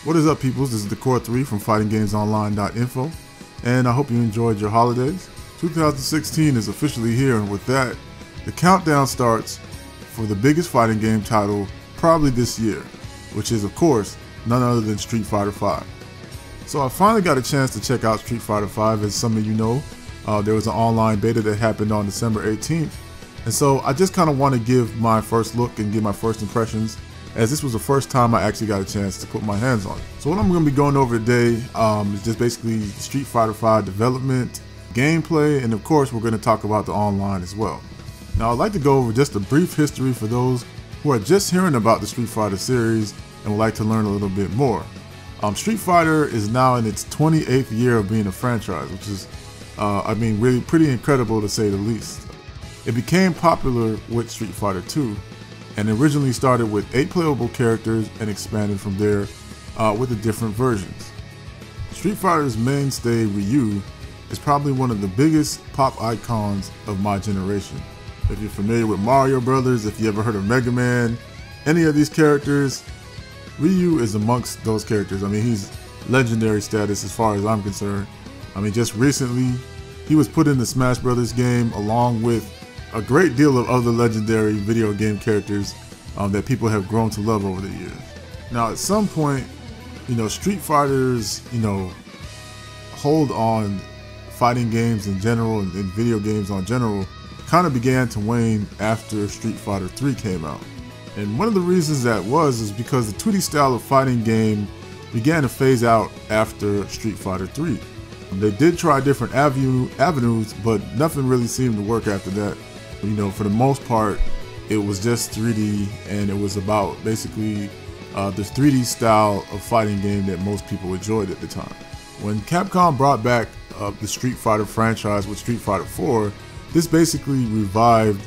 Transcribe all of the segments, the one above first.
What is up, peoples? This is the Core 3 from FightingGamesOnline.info, and I hope you enjoyed your holidays. 2016 is officially here, and with that, the countdown starts for the biggest fighting game title probably this year, which is, of course, none other than Street Fighter V. So I finally got a chance to check out Street Fighter V. As some of you know, there was an online beta that happened on December 18th, and so I just kind of want to give my first look and give my first impressions, as this was the first time I actually got a chance to put my hands on it. So what I'm going to be going over today is just basically Street Fighter V development, gameplay, and of course we're going to talk about the online as well. Now I'd like to go over just a brief history for those who are just hearing about the Street Fighter series and would like to learn a little bit more. Street Fighter is now in its 28th year of being a franchise, which is, really pretty incredible to say the least. It became popular with Street Fighter II, and originally started with 8 playable characters and expanded from there with the different versions. Street Fighter's mainstay, Ryu, is probably one of the biggest pop icons of my generation. If you're familiar with Mario Brothers, if you ever heard of Mega Man, any of these characters, Ryu is amongst those characters. I mean, he's legendary status as far as I'm concerned. I mean, just recently, he was put in the Smash Brothers game along with a great deal of other legendary video game characters that people have grown to love over the years. Now, at some point, Street Fighters, hold on fighting games in general and video games on general kind of began to wane after Street Fighter 3 came out. And one of the reasons that is because the 2D style of fighting game began to phase out after Street Fighter 3. They did try different avenues, but nothing really seemed to work after that. For the most part, it was just 3D, and it was about basically the 3D style of fighting game that most people enjoyed at the time. When Capcom brought back the Street Fighter franchise with Street Fighter 4, this basically revived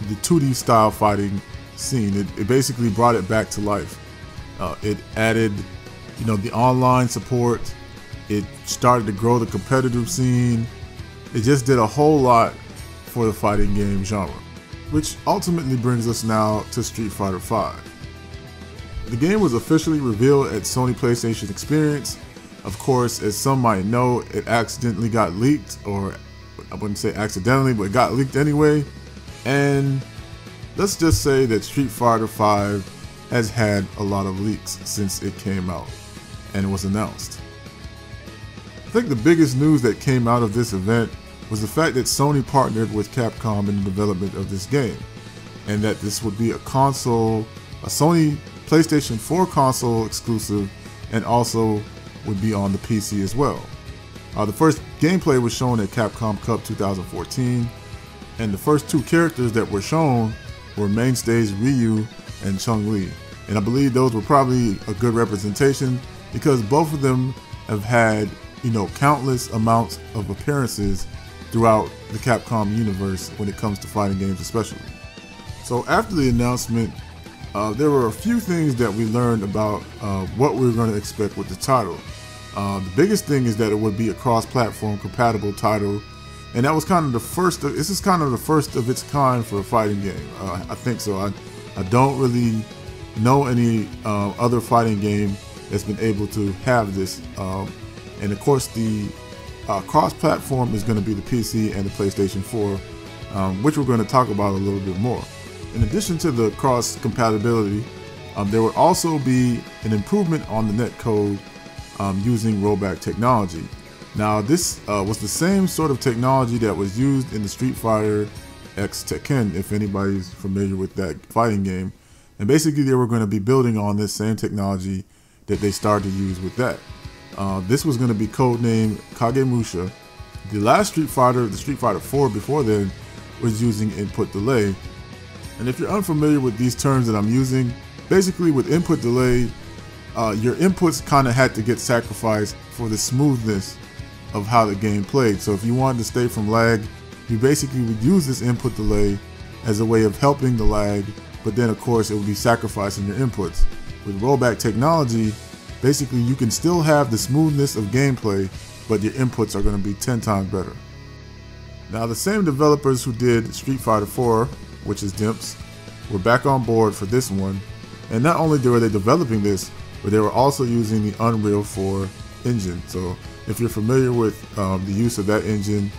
the 2D style fighting scene. It basically brought it back to life. It added, the online support. It started to grow the competitive scene. It just did a whole lot for the fighting game genre, which ultimately brings us now to Street Fighter V. The game was officially revealed at Sony PlayStation Experience. Of course, as some might know, it accidentally got leaked, or I wouldn't say accidentally, but it got leaked anyway. And let's just say that Street Fighter V has had a lot of leaks since it came out and it was announced. I think the biggest news that came out of this event was the fact that Sony partnered with Capcom in the development of this game, and that this would be a Sony PlayStation 4 console exclusive, and also would be on the PC as well. The first gameplay was shown at Capcom Cup 2014, and the first 2 characters that were shown were mainstays Ryu and Chun-Li, and I believe those were probably a good representation because both of them have had countless amounts of appearances throughout the Capcom universe when it comes to fighting games especially. So after the announcement, there were a few things that we learned about what we were going to expect with the title. The biggest thing is that it would be a cross-platform compatible title, and that was kind of the first. This is kind of the first of its kind for a fighting game. I think so. I don't really know any other fighting game that's been able to have this. And of course, the cross-platform is going to be the PC and the PlayStation 4, which we're going to talk about a little bit more. In addition to the cross-compatibility, there would also be an improvement on the netcode using rollback technology. Now, this was the same sort of technology that was used in the Street Fighter X Tekken, if anybody's familiar with that fighting game. And basically, they were going to be building on this same technology that they started to use with that. This was going to be codenamed Kagemusha. The last Street Fighter, the Street Fighter 4 before then, was using input delay. And if you're unfamiliar with these terms that I'm using, basically with input delay, your inputs kind of had to get sacrificed for the smoothness of how the game played. So if you wanted to stay from lag, you basically would use this input delay as a way of helping the lag, but then of course it would be sacrificing your inputs. With rollback technology, basically you can still have the smoothness of gameplay, but your inputs are going to be 10 times better. Now, the same developers who did Street Fighter 4, which is Dimps, were back on board for this one, and not only were they developing this, but they were also using the Unreal 4 engine. So if you're familiar with the use of that engine,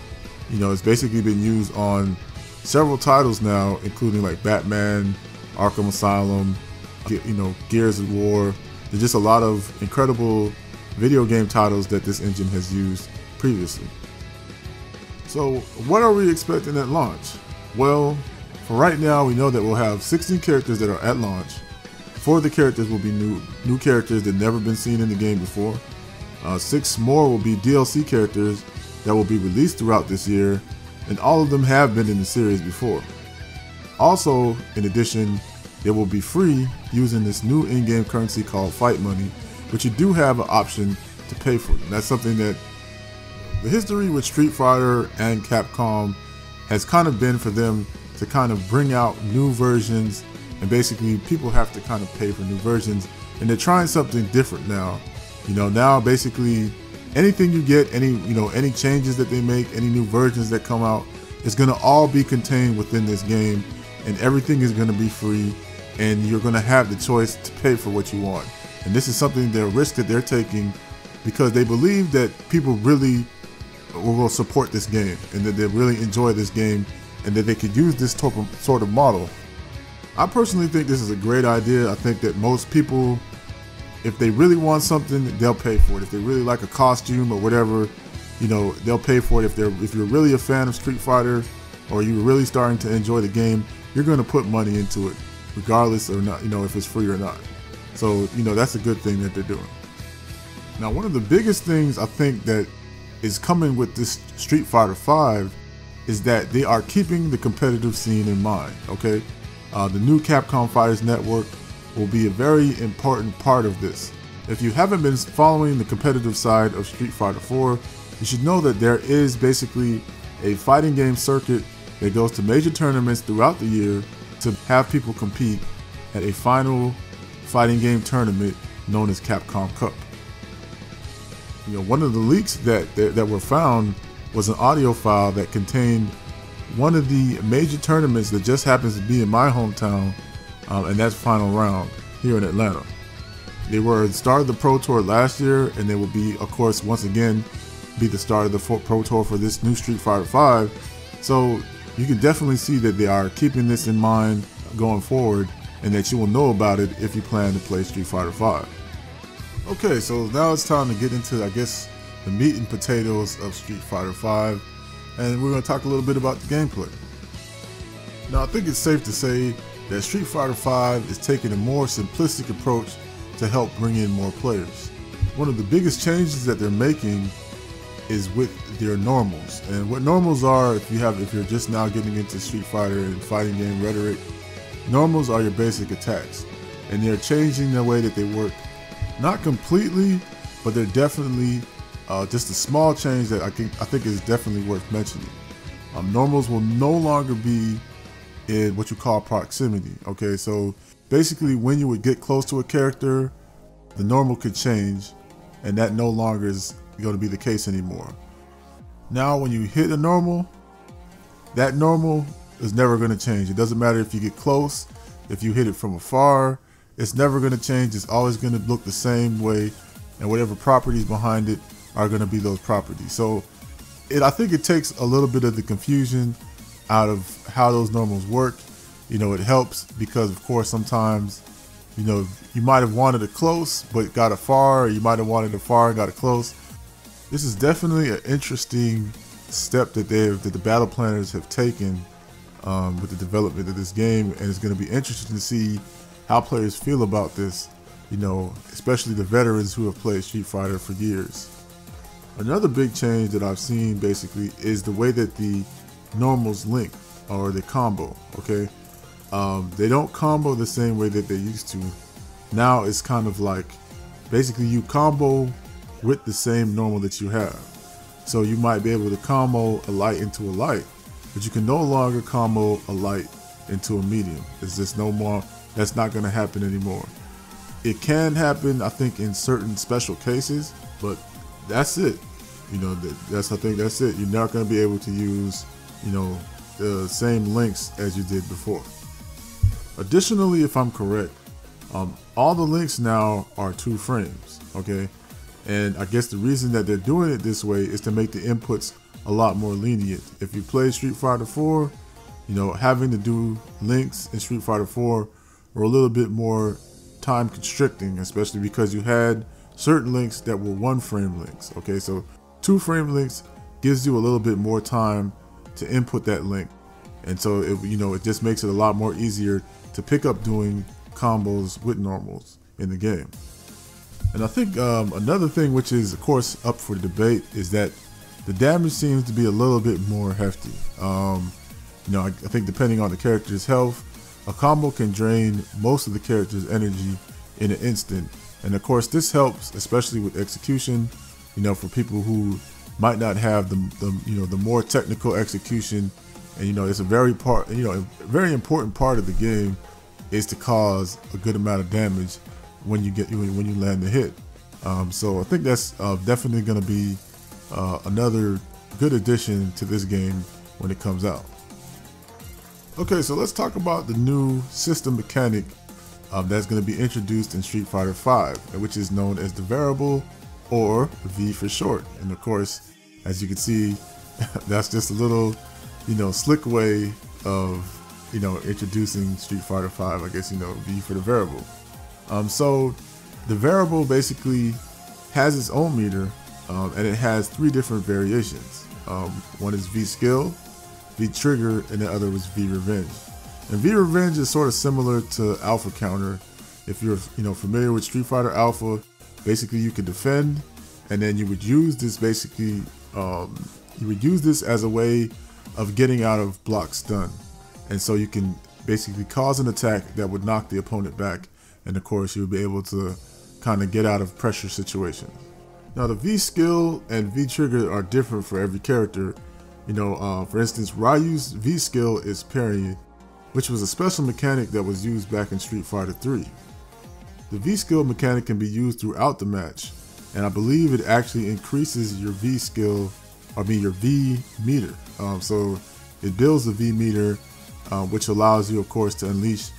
you know, it's basically been used on several titles now, including like Batman, Arkham Asylum, you know, Gears of War. There's just a lot of incredible video game titles that this engine has used previously. So what are we expecting at launch? Well, for right now, we know that we'll have 16 characters that are at launch. 4 of the characters will be new characters that never been seen in the game before. 6 more will be DLC characters that will be released throughout this year, and all of them have been in the series before. Also, in addition, they will be free using this new in-game currency called Fight Money, but you do have an option to pay for it. And that's something that the history with Street Fighter and Capcom has kind of been for them to kind of bring out new versions, and basically people have to kind of pay for new versions, and they're trying something different now. You know, now basically anything you get, any changes that they make, any new versions that come out, is going to all be contained within this game, and everything is going to be free, and you're going to have the choice to pay for what you want. And this is something, they're a risk that they're taking, because they believe that people really will support this game, and that they really enjoy this game, and that they could use this sort of model. I personally think this is a great idea. I think that most people, if they really want something, they'll pay for it. If they really like a costume or whatever, you know, they'll pay for it. If you're really a fan of Street Fighter, or you're really starting to enjoy the game, you're going to put money into it, regardless or not, you know, if it's free or not. So, you know, that's a good thing that they're doing. Now, one of the biggest things I think that is coming with this Street Fighter V is that they are keeping the competitive scene in mind, okay? The new Capcom Fighters Network will be a very important part of this. If you haven't been following the competitive side of Street Fighter 4, you should know that there is basically a fighting game circuit that goes to major tournaments throughout the year to have people compete at a final fighting game tournament known as Capcom Cup. You know, one of the leaks that were found was an audio file that contained one of the major tournaments that just happens to be in my hometown, and that's Final Round here in Atlanta. They were the start of the Pro Tour last year, and they will be, of course, once again, be the start of the Pro Tour for this new Street Fighter V. So you can definitely see that they are keeping this in mind going forward, and that you will know about it if you plan to play Street Fighter V. Okay, so now it's time to get into, I guess, the meat and potatoes of Street Fighter V, and we're going to talk a little bit about the gameplay. Now, I think it's safe to say that Street Fighter V is taking a more simplistic approach to help bring in more players. One of the biggest changes that they're making is with their normals. And what normals are, if you're just now getting into Street Fighter and fighting game rhetoric, normals are your basic attacks, and they're changing the way that they work. Not completely, but they're definitely just a small change that I think is definitely worth mentioning. Normals will no longer be in what you call proximity. Okay, so basically when you would get close to a character, the normal could change, and that no longer is going to be the case anymore. Now when you hit a normal, that normal is never going to change. It doesn't matter if you get close, if you hit it from afar, it's never going to change. It's always going to look the same way, and whatever properties behind it are going to be those properties. So I think it takes a little bit of the confusion out of how those normals work. You know, it helps because, of course, sometimes, you know, you might have wanted it close but got it far, or you might have wanted it far and got it close. This is definitely an interesting step that the battle planners have taken with the development of this game, and it's going to be interesting to see how players feel about this, you know, especially the veterans who have played Street Fighter for years. Another big change that I've seen basically is the way that the normals link, or the combo, okay? They don't combo the same way that they used to. Now it's kind of like, basically you combo with the same normal that you have. So you might be able to combo a light into a light, but you can no longer combo a light into a medium. It's just no more, that's not gonna happen anymore. It can happen, I think, in certain special cases, but that's it. You know, I think that's it. You're not gonna be able to use, you know, the same links as you did before. Additionally, if I'm correct, All the links now are 2 frames, okay? And I guess the reason that they're doing it this way is to make the inputs a lot more lenient. If you play Street Fighter 4, having to do links in Street Fighter 4 were a little bit more time constricting, especially because you had certain links that were 1 frame links, okay? So 2 frame links gives you a little bit more time to input that link. And so it just makes it a lot more easier to pick up doing combos with normals in the game. And I think another thing which is of course up for debate is that the damage seems to be a little bit more hefty. I think depending on the character's health, a combo can drain most of the character's energy in an instant. And of course this helps especially with execution, for people who might not have the more technical execution. And it's a very important part of the game is to cause a good amount of damage when you land the hit. So I think that's definitely going to be another good addition to this game when it comes out. Okay, so let's talk about the new system mechanic that's going to be introduced in Street Fighter V, which is known as the variable, or V for short. And of course, as you can see, that's just a little, slick way of, introducing Street Fighter V, I guess, V for the variable. So the variable basically has its own meter, and it has 3 different variations. One is V skill, V trigger, and the other was V revenge. And V revenge is sort of similar to alpha counter. If you're familiar with Street Fighter Alpha, basically you could defend, and then you would use this as a way of getting out of block stun. And so you can basically cause an attack that would knock the opponent back, and of course you'll be able to kind of get out of pressure situations. Now the V skill and V trigger are different for every character. For instance, Ryu's V skill is parrying, which was a special mechanic that was used back in Street Fighter 3. The V skill mechanic can be used throughout the match, and I believe it actually increases your V skill, your V meter. So it builds the V meter, which allows you, of course, to unleash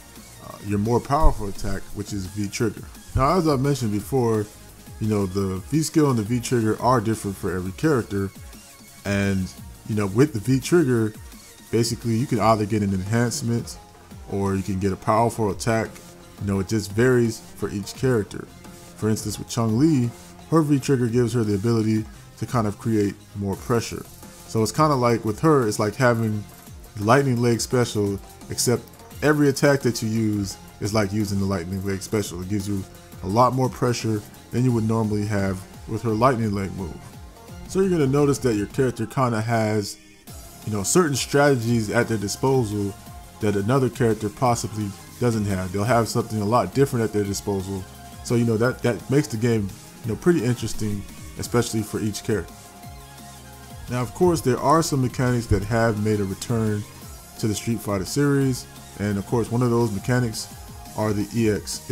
your more powerful attack, which is V trigger. Now, as I mentioned before, the V skill and the V trigger are different for every character, and with the V trigger, basically you can either get an enhancement or you can get a powerful attack. It just varies for each character. For instance, with Chun-Li, her V trigger gives her the ability to kind of create more pressure. So it's kind of like with her, it's like having the lightning leg special, except every attack that you use is like using the lightning leg special. It gives you a lot more pressure than you would normally have with her lightning leg move. So you're going to notice that your character kind of has, certain strategies at their disposal that another character possibly doesn't have. They'll have something a lot different at their disposal. So that makes the game pretty interesting, especially for each character. Now, of course, there are some mechanics that have made a return to the Street Fighter series, and of course, one of those mechanics is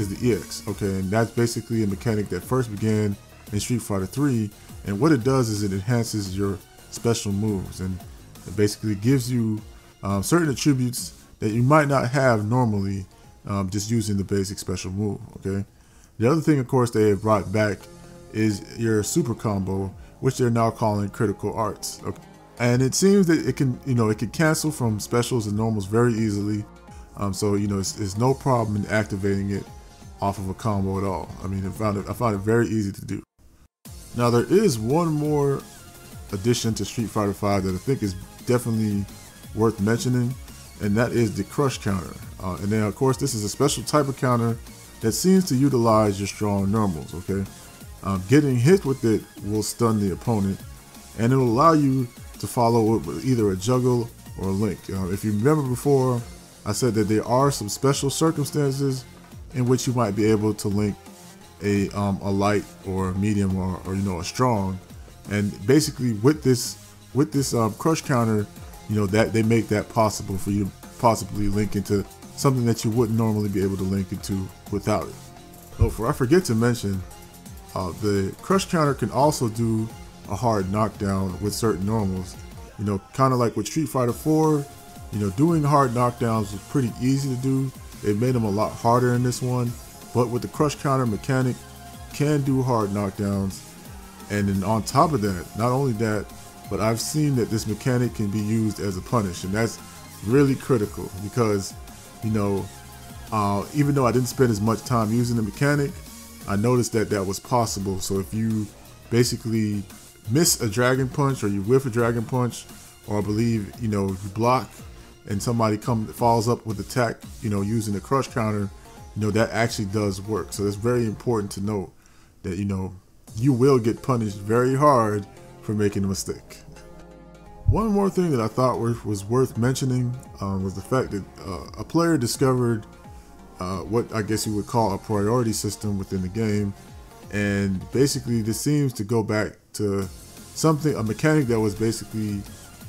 the EX. Okay, and that's basically a mechanic that first began in Street Fighter 3, and what it does is it enhances your special moves, and it basically gives you certain attributes that you might not have normally just using the basic special move. Okay, the other thing, of course, they have brought back is your super combo, which they're now calling critical arts. Okay. And it seems that it can cancel from specials and normals very easily. So it's no problem in activating it off of a combo at all. I mean, I found it very easy to do. Now there is one more addition to Street Fighter V that I think is definitely worth mentioning, and that is the crush counter. And then of course this is a special type of counter that seems to utilize your strong normals. Okay, getting hit with it will stun the opponent, and it will allow you to follow it with either a juggle or a link. If you remember before, I said that there are some special circumstances in which you might be able to link a light or a medium or a strong, and basically with this crush counter, that they make that possible for you to possibly link into something that you wouldn't normally be able to link into without it. Oh, I forget to mention, the crush counter can also do a hard knockdown with certain normals. Kind of like with Street Fighter 4, doing hard knockdowns was pretty easy to do. They made them a lot harder in this one, but with the crush counter mechanic, can do hard knockdowns. And then on top of that, not only that, but I've seen that this mechanic can be used as a punish, and that's really critical because, you know, even though I didn't spend as much time using the mechanic, I noticed that that was possible. So if you basically miss a dragon punch, or you whiff a dragon punch, or I believe, you know, you block and somebody follows up with attack, you know, using the crush counter, you know, that actually does work. So it's very important to note that, you know, you will get punished very hard for making a mistake. One more thing that I thought was worth mentioning was the fact that a player discovered what I guess you would call a priority system within the game. And basically this seems to go back to a mechanic that was basically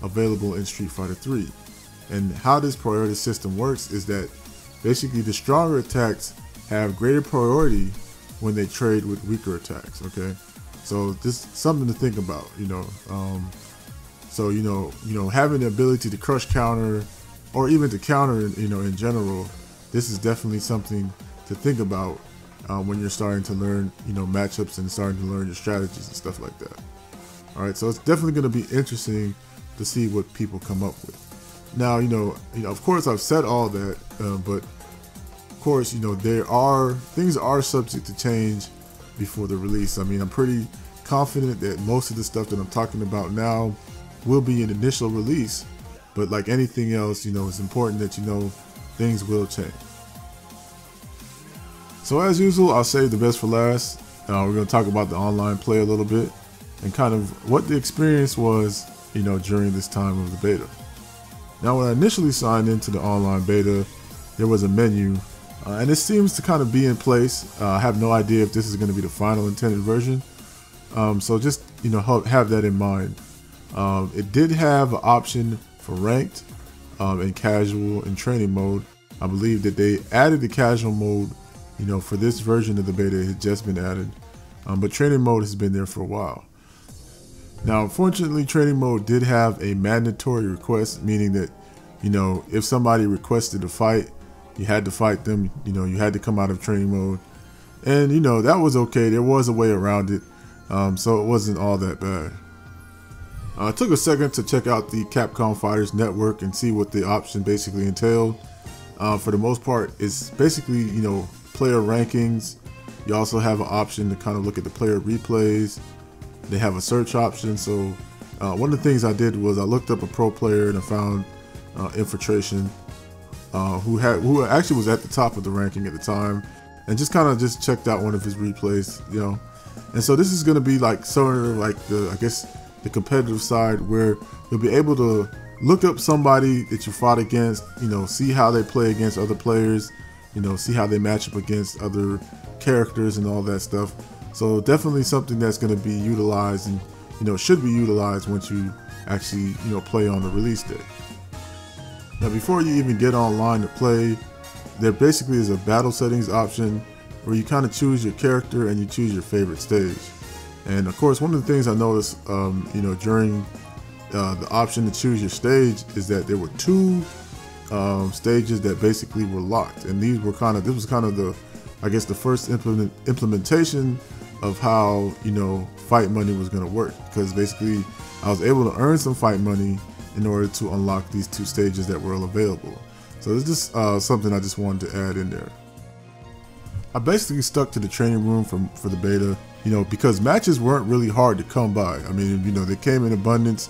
available in Street Fighter 3. And how this priority system works is that basically the stronger attacks have greater priority when they trade with weaker attacks, okay? So this is something to think about, you know. So, you know, having the ability to crush counter, or even to counter, you know, in general, this is definitely something to think about when you're starting to learn, you know, matchups and starting to learn your strategies and stuff like that. All right, so it's definitely going to be interesting to see what people come up with. Now, you know, of course, I've said all that, but of course, you know, things are subject to change before the release. I mean, I'm pretty confident that most of the stuff that I'm talking about now will be an initial release, but like anything else, you know, it's important that you know things will change. So as usual, I'll save the best for last. We're going to talk about the online play a little bit and kind of what the experience was, you know, during this time of the beta. Now, when I initially signed into the online beta, there was a menu, and it seems to kind of be in place. I have no idea if this is going to be the final intended version. So just, you know, have that in mind. It did have an option for ranked and casual and training mode. I believe that they added the casual mode, you know, for this version of the beta. It had just been added, but training mode has been there for a while. Now, unfortunately, training mode did have a mandatory request, meaning that, you know, if somebody requested a fight, you had to fight them. You know, you had to come out of training mode, and you know that was okay. There was a way around it, so it wasn't all that bad. I took a second to check out the Capcom Fighters Network and see what the option basically entailed. For the most part, it's basically, you know, player rankings. You also have an option to kind of look at the player replays. They have a search option. So one of the things I did was I looked up a pro player and I found Infiltration, who actually was at the top of the ranking at the time, and just checked out one of his replays, you know. And so this is going to be like sort of like I guess the competitive side, where you'll be able to look up somebody that you fought against, you know, see how they play against other players, you know, see how they match up against other characters and all that stuff. So definitely something that's going to be utilized, and, you know, should be utilized once you actually, you know, play on the release day. Now, before you even get online to play, there basically is a battle settings option where you kind of choose your character and you choose your favorite stage. And of course, one of the things I noticed, you know, during the option to choose your stage is that there were two stages that basically were locked, and this was kind of the, I guess, the first implementation of how, you know, fight money was going to work, because basically I was able to earn some fight money in order to unlock these two stages that were available. So it's just something I just wanted to add in there. I basically stuck to the training room for the beta, you know, because matches weren't really hard to come by. I mean, you know, they came in abundance.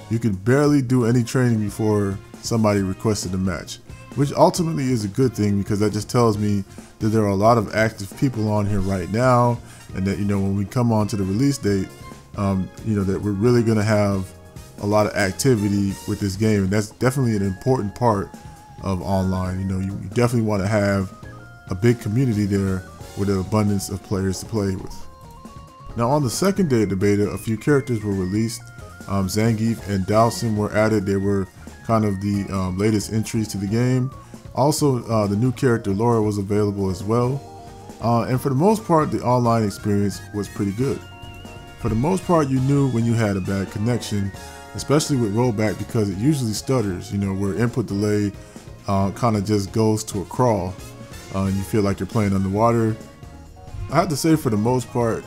You could barely do any training before somebody requested a match, which ultimately is a good thing, because that just tells me that there are a lot of active people on here right now, and that, you know, when we come on to the release date, you know, that we're really going to have a lot of activity with this game. And that's definitely an important part of online. You know, you definitely want to have a big community there with an abundance of players to play with. Now, on the second day of the beta, a few characters were released. Zangief and Dhalsim were added. They were kind of the latest entries to the game. Also, the new character Laura was available as well. And for the most part, the online experience was pretty good. For the most part, you knew when you had a bad connection, especially with rollback, because it usually stutters, you know, where input delay kind of just goes to a crawl. and you feel like you're playing underwater. I have to say, for the most part,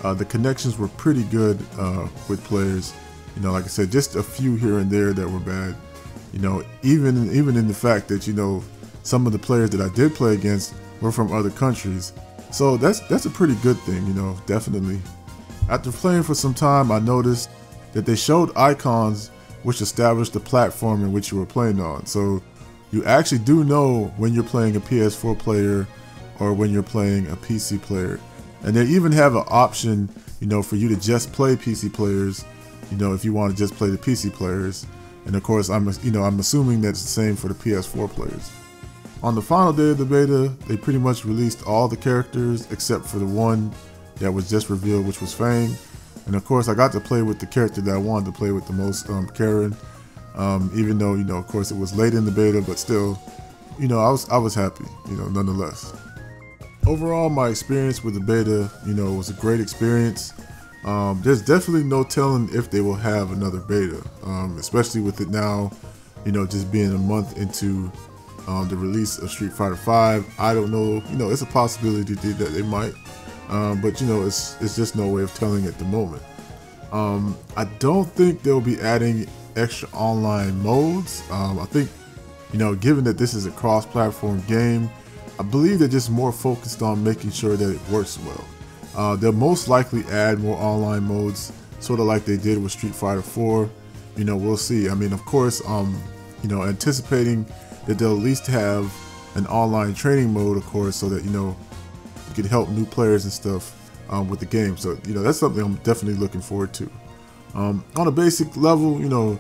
the connections were pretty good with players. You know, like I said, just a few here and there that were bad. You know, even in the fact that, you know, some of the players that I did play against were from other countries. So that's a pretty good thing, you know, definitely. After playing for some time, I noticed that they showed icons which established the platform in which you were playing on. So you actually do know when you're playing a PS4 player or when you're playing a PC player. And they even have an option, you know, for you to just play PC players, you know, if you want to just play the PC players. And of course, I'm assuming that's the same for the PS4 players. On the final day of the beta, they pretty much released all the characters except for the one that was just revealed, which was Fang. And of course, I got to play with the character that I wanted to play with the most, Karen. Even though, you know, of course, it was late in the beta, but still, you know, I was happy, you know, nonetheless. Overall, my experience with the beta, you know, was a great experience. There's definitely no telling if they will have another beta, especially with it now, you know, just being a month into the release of Street Fighter V. I don't know, you know, it's a possibility that they might. But you know, it's just no way of telling at the moment. I don't think they'll be adding extra online modes. I think, you know, given that this is a cross-platform game, I believe they're just more focused on making sure that it works well. They'll most likely add more online modes, sort of like they did with Street Fighter 4. You know, we'll see. I mean, of course, you know, anticipating that they'll at least have an online training mode, of course, so that, you know, could help new players and stuff with the game. So, you know, that's something I'm definitely looking forward to. On a basic level, you know,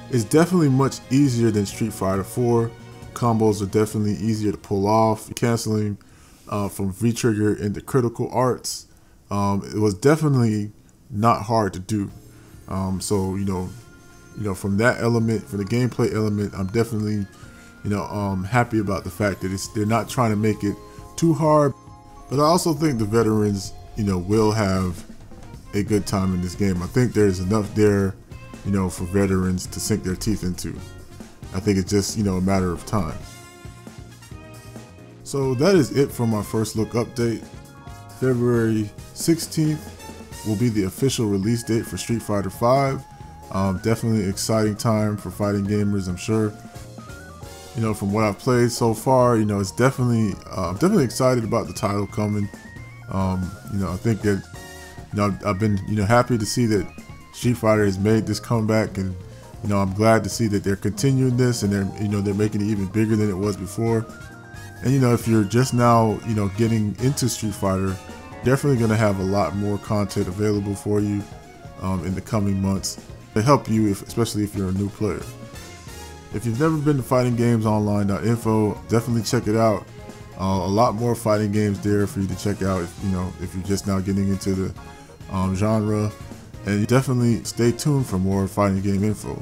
it's definitely much easier than Street Fighter 4. Combos are definitely easier to pull off. Canceling from V-trigger into critical arts, it was definitely not hard to do. So, you know, from that element, from the gameplay element, I'm definitely, you know, happy about the fact that they're not trying to make it too hard. But I also think the veterans, you know, will have a good time in this game. I think there's enough there, you know, for veterans to sink their teeth into. I think it's just, you know, a matter of time. So that is it for my first look update. February 16th will be the official release date for Street Fighter V. Definitely an exciting time for fighting gamers, I'm sure. You know, from what I've played so far, you know, it's definitely, I'm definitely excited about the title coming. You know, I think that, you know, I've been, you know, happy to see that Street Fighter has made this comeback, and, you know, I'm glad to see that they're continuing this, and they're, you know, they're making it even bigger than it was before. And, you know, if you're just now, you know, getting into Street Fighter, definitely going to have a lot more content available for you in the coming months to help you, especially if you're a new player. If you've never been to fightinggamesonline.info, definitely check it out. A lot more fighting games there for you to check out if, you know, if you're just now getting into the genre. And definitely stay tuned for more fighting game info.